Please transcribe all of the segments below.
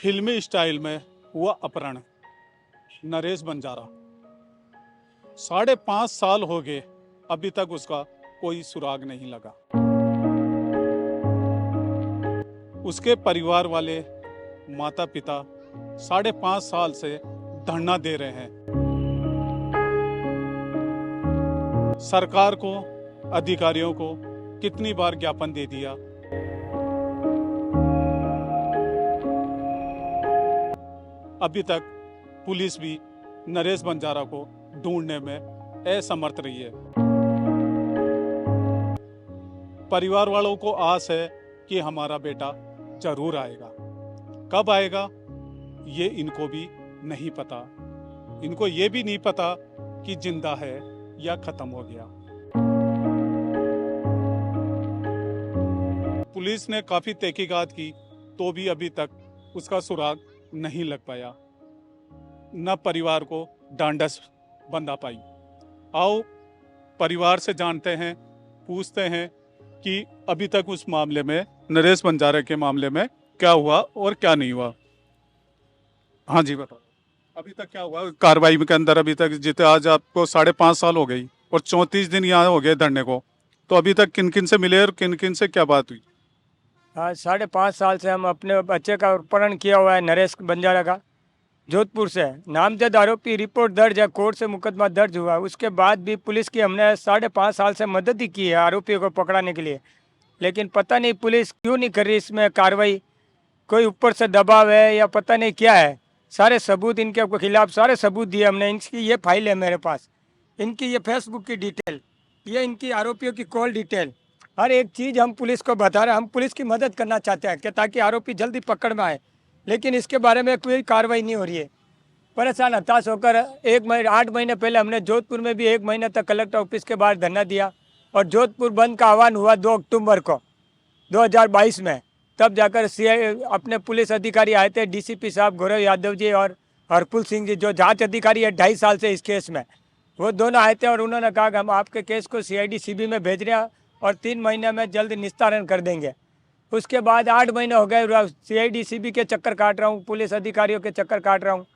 फिल्मी स्टाइल में हुआ अपहरण नरेश बंजारा। 5.5 साल हो गए, अभी तक उसका कोई सुराग नहीं लगा। उसके परिवार वाले माता पिता 5.5 साल से धरना दे रहे हैं। सरकार को, अधिकारियों को कितनी बार ज्ञापन दे दिया, अभी तक पुलिस भी नरेश बंजारा को ढूंढने में असमर्थ रही है। परिवार वालों को आस है कि हमारा बेटा जरूर आएगा। कब आएगा ये इनको भी नहीं पता। इनको ये भी नहीं पता कि जिंदा है या खत्म हो गया। पुलिस ने काफी तहकीकात की तो भी अभी तक उसका सुराग नहीं लग पाया, न परिवार को डांडस बंधा पाई। आओ परिवार से जानते हैं, पूछते हैं कि अभी तक उस मामले में, नरेश बंजारा के मामले में क्या हुआ और क्या नहीं हुआ। हाँ जी बताओ, अभी तक क्या हुआ कार्रवाई के अंदर? अभी तक जितने आज आपको 5.5 साल हो गई और 34 दिन यहाँ हो गए धरने को, तो अभी तक किन किन से मिले और किन किन से क्या बात हुई? आज 5.5 साल से हम अपने बच्चे का अपहरण किया हुआ है नरेश बंजारा का, जोधपुर से। नामजद आरोपी, रिपोर्ट दर्ज है, कोर्ट से मुकदमा दर्ज हुआ। उसके बाद भी पुलिस की हमने 5.5 साल से मदद ही की है आरोपियों को पकड़ाने के लिए, लेकिन पता नहीं पुलिस क्यों नहीं कर रही इसमें कार्रवाई। कोई ऊपर से दबाव है या पता नहीं क्या है। सारे सबूत इनके खिलाफ सारे सबूत दिए हमने। इनकी ये फाइल है मेरे पास, इनकी ये फेसबुक की डिटेल, ये इनकी आरोपियों की कॉल डिटेल, हर एक चीज़ हम पुलिस को बता रहे हैं। हम पुलिस की मदद करना चाहते हैं कि ताकि आरोपी जल्दी पकड़ में आए, लेकिन इसके बारे में कोई कार्रवाई नहीं हो रही है। परेशान हताश होकर 8 महीने पहले हमने जोधपुर में भी 1 महीने तक कलेक्टर ऑफिस के बाहर धरना दिया और जोधपुर बंद का आह्वान हुआ 2 अक्टूबर को 2022 में। तब जाकर अपने पुलिस अधिकारी आए थे, डीसीपी साहब गौरव यादव जी और हरपुल सिंह जी, जो जांच अधिकारी है 2.5 साल से इस केस में। वो दोनों आए थे और उन्होंने कहा कि हम आपके केस को CID CB में भेज रहे हैं और 3 महीने में जल्द निस्तारण कर देंगे। उसके बाद 8 महीने हो गए, CID CB के चक्कर काट रहा हूँ, पुलिस अधिकारियों के चक्कर काट रहा हूँ,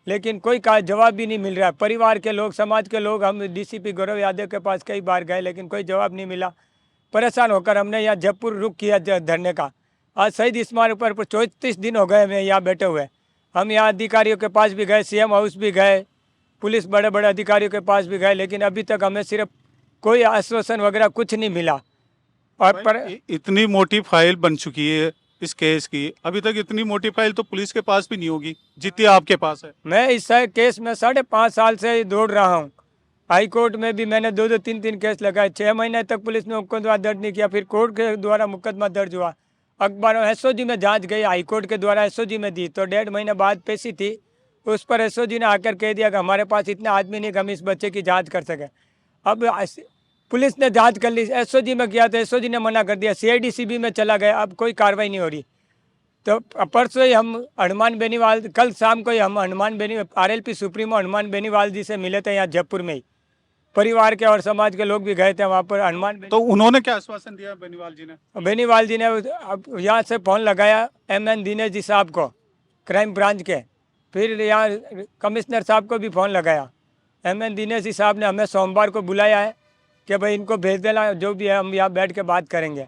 लेकिन कोई जवाब भी नहीं मिल रहा है। परिवार के लोग, समाज के लोग, हम डीसीपी गौरव यादव के पास कई बार गए, लेकिन कोई जवाब नहीं मिला। परेशान होकर हमने यहाँ जयपुर रुख किया धरने का। आज शहीद स्मारक पर 34 दिन हो गए हमें यहाँ बैठे हुए। हम यहाँ अधिकारियों के पास भी गए, CM हाउस भी गए, पुलिस बड़े बड़े अधिकारियों के पास भी गए, लेकिन अभी तक हमें सिर्फ कोई आश्वासन वगैरह कुछ नहीं मिला। और पर इतनी मोटी फाइल बन चुकी है इस केस की, अभी तक इतनी मोटी फाइल तो पुलिस के पास भी नहीं होगी जितनी आपके पास है। मैं इस केस में 5.5 साल से दौड़ रहा हूँ। हाई कोर्ट में भी मैंने 2-2, 3-3 केस लगाए। 6 महीने तक पुलिस ने मुकदमा दर्ज नहीं किया, फिर कोर्ट के द्वारा मुकदमा दर्ज हुआ। अखबारों SOG में जांच गई, हाई कोर्ट के द्वारा SOG में दी, तो 1.5 महीने बाद पेशी थी। उस पर SOG ने आकर कह दिया कि हमारे पास इतने आदमी नहीं कि हम इस बच्चे की जाँच कर सकें। अब पुलिस ने जांच कर ली, SOG में किया तो SOG ने मना कर दिया, CID CB में चला गया, अब कोई कार्रवाई नहीं हो रही। तो परसों ही हम हनुमान बेनीवाल, कल शाम को ही हम हनुमान RLP सुप्रीमो हनुमान बेनीवाल जी से मिले थे यहाँ जयपुर में ही। परिवार के और समाज के लोग भी गए थे वहाँ पर हनुमान। तो उन्होंने क्या आश्वासन दिया बेनीवाल जी ने? बेनीवाल जी ने यहाँ से फ़ोन लगाया MN दिनेश जी साहब को, क्राइम ब्रांच के, फिर यहाँ कमिश्नर साहब को भी फ़ोन लगाया। MN दिनेश जी साहब ने हमें सोमवार को बुलाया है कि भाई इनको भेज देना, जो भी है हम यहाँ बैठ के बात करेंगे।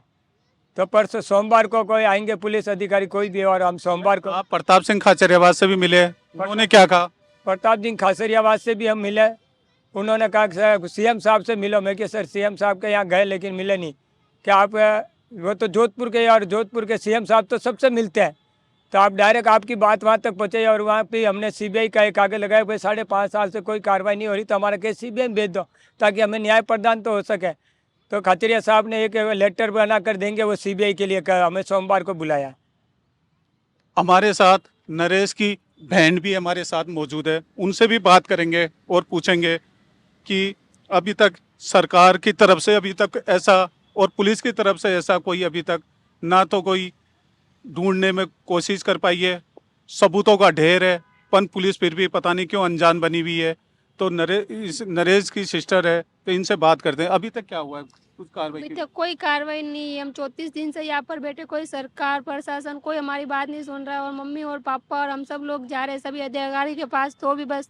तो परसों सोमवार को कोई आएंगे पुलिस अधिकारी कोई भी, और हम सोमवार को। आप प्रताप सिंह खाचरियावाद से भी मिले, उन्होंने क्या कहा? प्रताप सिंह खाचरियावाद से भी हम मिले, उन्होंने कहा कि सर CM साहब से मिलो। मैं कि सर CM साहब के यहाँ गए लेकिन मिले नहीं। क्या आप, वो तो जोधपुर के, और जोधपुर के CM साहब तो सबसे मिलते हैं, तो आप डायरेक्ट आपकी बात वहाँ तक पहुँचे। और वहाँ पे हमने CBI का एक आगे लगाया, भाई 5.5 साल से कोई कार्रवाई नहीं हो रही, तो हमारा केस CBI में भेज दो ताकि हमें न्याय प्रदान तो हो सके। तो खाचरिया साहब ने एक लेटर बना कर देंगे वो CBI के लिए, हमें सोमवार को बुलाया। हमारे साथ नरेश की बहन भी हमारे साथ मौजूद है, उनसे भी बात करेंगे और पूछेंगे कि अभी तक सरकार की तरफ से अभी तक ऐसा, और पुलिस की तरफ से ऐसा कोई अभी तक ना तो कोई ढूंढने में कोशिश कर पाई है। सबूतों का ढेर है, पर पुलिस फिर भी पता नहीं क्यों अनजान बनी हुई है। तो नरेश की सिस्टर है, तो इनसे बात करते हैं। अभी तक क्या हुआ है? कुछ कार्रवाई अभी की? तक कोई कार्रवाई नहीं है। हम 34 दिन से यहाँ पर बैठे, कोई सरकार प्रशासन कोई हमारी बात नहीं सुन रहा है। और मम्मी और पापा और हम सब लोग जा रहे हैं सभी अधिकारी के पास, तो भी बस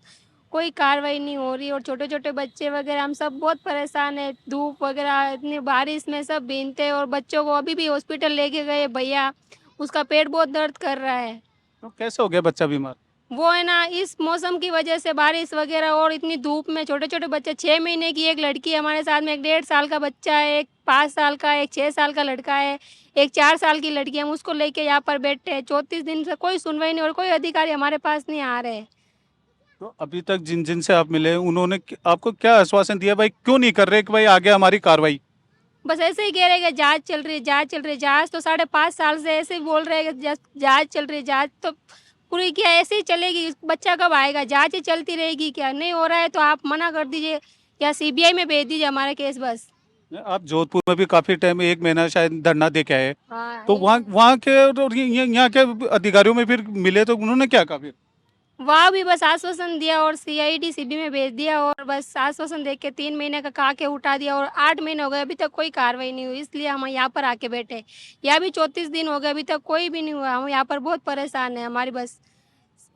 कोई कार्रवाई नहीं हो रही। और छोटे छोटे बच्चे वगैरह हम सब बहुत परेशान है, धूप वगैरह इतनी बारिश में सब भीगते हैं। और बच्चों को अभी भी हॉस्पिटल लेके गए भैया, उसका पेट बहुत दर्द कर रहा है। तो कैसे हो गया बच्चा बीमार? वो है ना, इस मौसम की वजह से बारिश वगैरह और इतनी धूप में छोटे छोटे बच्चे, 6 महीने की एक लड़की है हमारे साथ में, एक 1.5 साल का बच्चा है, एक 5 साल का, एक 6 साल का लड़का है, एक 4 साल की लड़की है। हम उसको लेके यहाँ पर बैठे हैं 34 दिन से, कोई सुनवाई नहीं और कोई अधिकारी हमारे पास नहीं आ रहे। तो अभी तक जिन जिन से आप मिले उन्होंने आपको क्या आश्वासन दिया भाई, क्यों नहीं कर रहे कि भाई आगे हमारी कार्रवाई? बस ऐसे ही कह रहे हैं कि जांच चल रही है, जांच चल रही है। जांच तो 5.5 साल से ऐसे ही बोल रहे हैं कि जांच चल रही है। जांच तो पूरी क्या ऐसे ही चलेगी? बच्चा कब आएगा? जांच ही चलती रहेगी क्या? नहीं हो रहा है तो आप मना कर दीजिए या सीबीआई में भेज दीजिए हमारा केस बस। आप जोधपुर में भी काफी टाइम, 1 महीना शायद धरना दे के आए, हाँ, तो वहाँ वहाँ के और यहाँ के अधिकारियों में फिर मिले तो उन्होंने क्या कहा फिर? वहाँ भी बस आश्वासन दिया और सीआईडी सीबी में भेज दिया और बस आश्वासन दे के 3 महीने का कहा के उठा दिया। और 8 महीने हो गए अभी तक कोई कार्रवाई नहीं हुई, इसलिए हम यहाँ पर आके बैठे। यहाँ भी 34 दिन हो गए अभी तक कोई भी नहीं हुआ। हम यहाँ पर बहुत परेशान है। हमारी बस,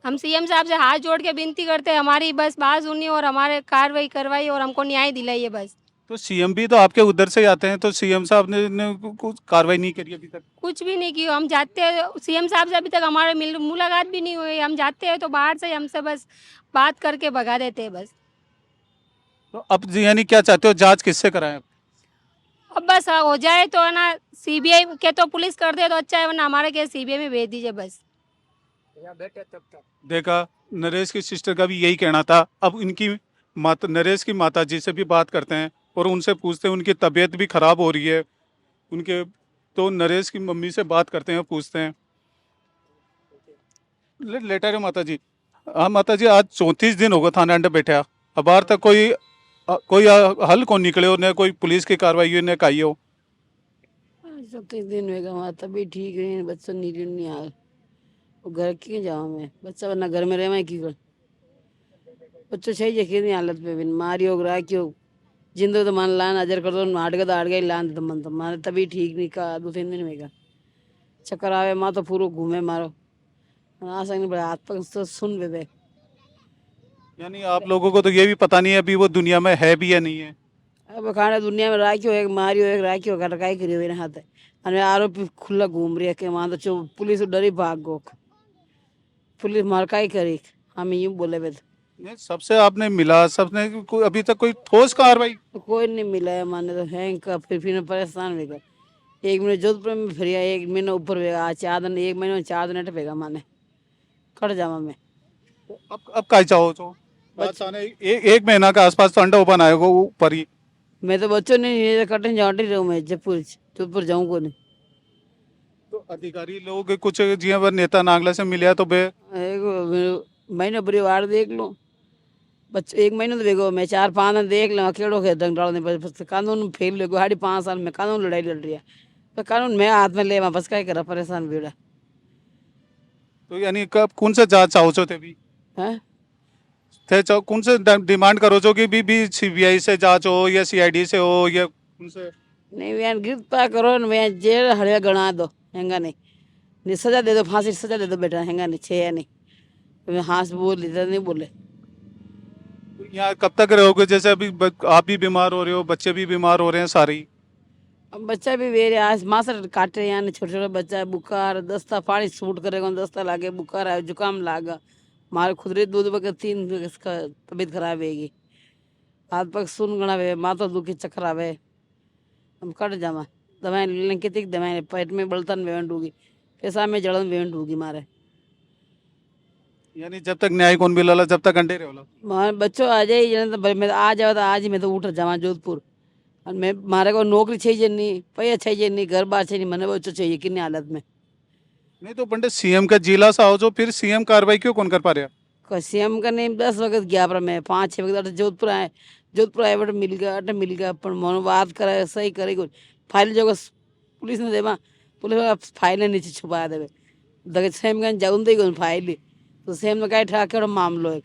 हम सीएम साहब से हाथ जोड़ के विनती करते हैं, हमारी बस बात सुनिए और हमारे कार्रवाई करवाइए और हमको न्याय दिलाइए बस। तो सीएम भी तो आपके उधर से ही आते हैं, तो सीएम साहब ने कुछ कार्रवाई नहीं करी अभी तक? कुछ भी नहीं किया। हम जाते हैं सीएम साहब से, अभी तक हमारे मुलाकात भी नहीं हुई। हम जाते हैं तो बाहर से हमसे बस बात करके भगा देते हैं बस। तो अब यानी क्या चाहते हो, जांच किससे कराएं? अब बस हो जाए तो है ना, सीबीआई के तो पुलिस कर दे तो अच्छा है, वरना हमारे केस सीबीआई में भेज दीजिए बस। यहाँ बैठे तब तक। देखा, नरेश की सिस्टर का भी यही कहना था। अब इनकी माता, नरेश की माता जी से भी बात करते हैं और उनसे पूछते हैं, उनकी तबीयत भी खराब हो रही है उनके, तो नरेश की मम्मी से बात करते हैं, पूछते हैं। लेटर है माता जी। हाँ माता जी, आज 34 दिन हो गए थाने अंडर बैठे, अब बाहर तक कोई हल कौन निकले हो, न कोई पुलिस की कार्रवाई हो, न काई हो। 27 दिन होगा, हमारा तबीयत ठीक नहीं, बच्चा नहीं आ। वो घर क्यों जाऊँ मैं? बच्चा वरना घर में रह मैं क्यों? बच्चों चाहिए कि नहीं हालत पे बिन मारी हो रहा क्यों? जिंदो तो मान लान अजर कर दो, हाट का दाड़ गई लान तो मन तो मारे तभी ठीक नहीं का 2-3 दिन में चक्कर आवे माँ तो पूरा घूमे मारो आ सकने बड़े हाथ पग तो सुन बे। यानी आप लोगों को तो ये भी पता नहीं है अभी वो दुनिया में है भी या नहीं है? अब खाना दुनिया में राखी हो एक मारी हो एक राखी हो काय करी हुई हाथ है अरे आरोपी खुला घूम रही है के वहाँ तो चो पुलिस डरी भाग गो। पुलिस मार का ही करी, हम यूँ बोले बे नहीं, सबसे आपने मिला, सबने अभी तक कोई ठोस कार्रवाई? तो कोई नहीं मिला है माने तो हैंग का फिर परेशान होगा। 1 महीने जोधपुर में फिर 1 महीने ऊपर होगा आज 4 दिन 1 महीने में 4 दिन अटपेगा माने कट जावा मैं। अब क्या चाहो तो बात आने 1 महीना का आसपास तो अंडा ओपन आएगा ऊपर ही। मैं तो बच्चों ने कटन जाटी रहूँ मैं जयपुर जोधपुर जाऊँ को नहीं। तो अधिकारी लोग कुछ जी नेता नागला से मिले तो बे एक महीने बुरी वार देख लो बच्चे 1 महीने तो देखो मैं 4-5 दिन देख लो अकेड़ो के दंग डालने पर कानून फेल ले गाड़ी 5 साल में कानून लड़ाई लड़ रही है तो कानून मैं हाथ में ले वहाँ बस क्या करा परेशान भीड़ा तो यानी कब कौन से जांच चाहो छो थे भी है। थे कौन से डिमांड करो छो कि भी सीबीआई से जांच हो या सीआईडी से हो या कौन से? नहीं वैन गिरफ्तार करो न वैन जेल हड़िया गणा दो हैंगा नहीं सजा दे दो फांसी सजा दे दो बेटा हैंगा नहीं छे है नहीं हाँ से बोल इधर नहीं बोले। यहाँ कब तक रहोगे? जैसे अभी आप भी बीमार हो रहे हो, बच्चे भी बीमार हो रहे हैं सारे ही। अब बच्चा भी मेरे आज मासर काटे यहाँ छोटे छोटे बच्चा बुखार दस्ता पानी सूट करेगा दस्ता लागे बुखार है जुकाम लागा मारे खुदरे दूध बके 3 तबीयत खराब हैगी हाथ पग सुन गणा वे माथा दुखी चक्कर आवे हम कट जावा दवाएं लेने कितनी दवाएं पेट में बलतन वेवन डूगी पैसा में जलन वेवन डूगी मारे। यानी जब तक न्याय कौन मिला जब तक अंडे रहो। मारे बच्चों आ जाए तो मैं आ जाओ तो आज ही मैं तो उठ जावा जोधपुर और मैं मारे को नौकरी चाहिए नहीं पैसा चाहिए नहीं घर बार चाहिए नहीं मने बच्चों चाहिए किन्नी हालत में। नहीं तो पंडित सीएम का जिला सा हो जो फिर सीएम कार्रवाई क्यों कौन कर पा रहा? सीएम का नहीं 10 वक्त गया पर मैं 5-6 वक्त जोधपुर आए बट मिल गया पर मन बात करे सही करे कुछ फाइल जो पुलिस ने देवा पुलिस फाइल नीचे छुपा देवे दगे सेम का जाऊन दे फाइल तो सेम में कहीं ठा के मामलो एक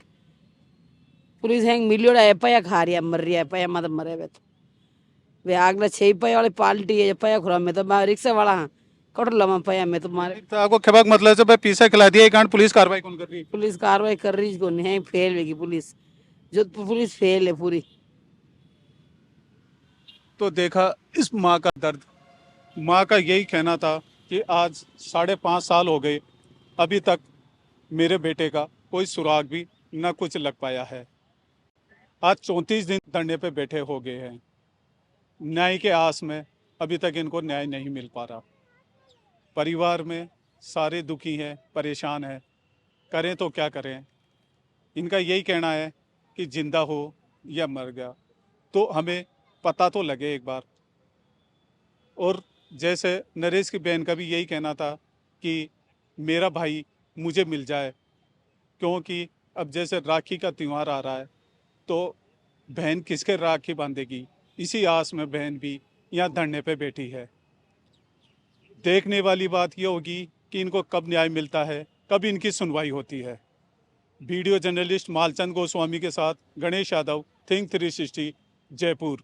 पुलिस हैंग मिलियो एफ आई आर खा रही है मर रही है एफ आई आर मतलब मरे हुए तो वे आगला 6 पैया वाली पाल्टी है पैया खुरा में तो मैं रिक्शा वाला हाँ कट लमा पैया में तो मारे तो आपको खबाक मतलब से भाई पीछे खिला दिया कांड पुलिस कार्रवाई कौन कर रही है? पुलिस कार्रवाई कर रही को नहीं फेल होगी पुलिस जोधपुर पुलिस फेल है पूरी। तो देखा इस माँ का दर्द। माँ का यही कहना था कि आज 5.5 साल हो गए, अभी तक मेरे बेटे का कोई सुराग भी न कुछ लग पाया है। आज 34 दिन धरने पे बैठे हो गए हैं। न्याय के आस में अभी तक इनको न्याय नहीं मिल पा रहा। परिवार में सारे दुखी हैं, परेशान हैं, करें तो क्या करें। इनका यही कहना है कि जिंदा हो या मर गया तो हमें पता तो लगे एक बार। और जैसे नरेश की बहन का भी यही कहना था कि मेरा भाई मुझे मिल जाए, क्योंकि अब जैसे राखी का त्यौहार आ रहा है तो बहन किसके राखी बांधेगी, इसी आस में बहन भी यहाँ धरने पे बैठी है। देखने वाली बात ये होगी कि इनको कब न्याय मिलता है, कब इनकी सुनवाई होती है। वीडियो जर्नलिस्ट मालचंद गोस्वामी के साथ गणेश यादव, थिंक 360, जयपुर।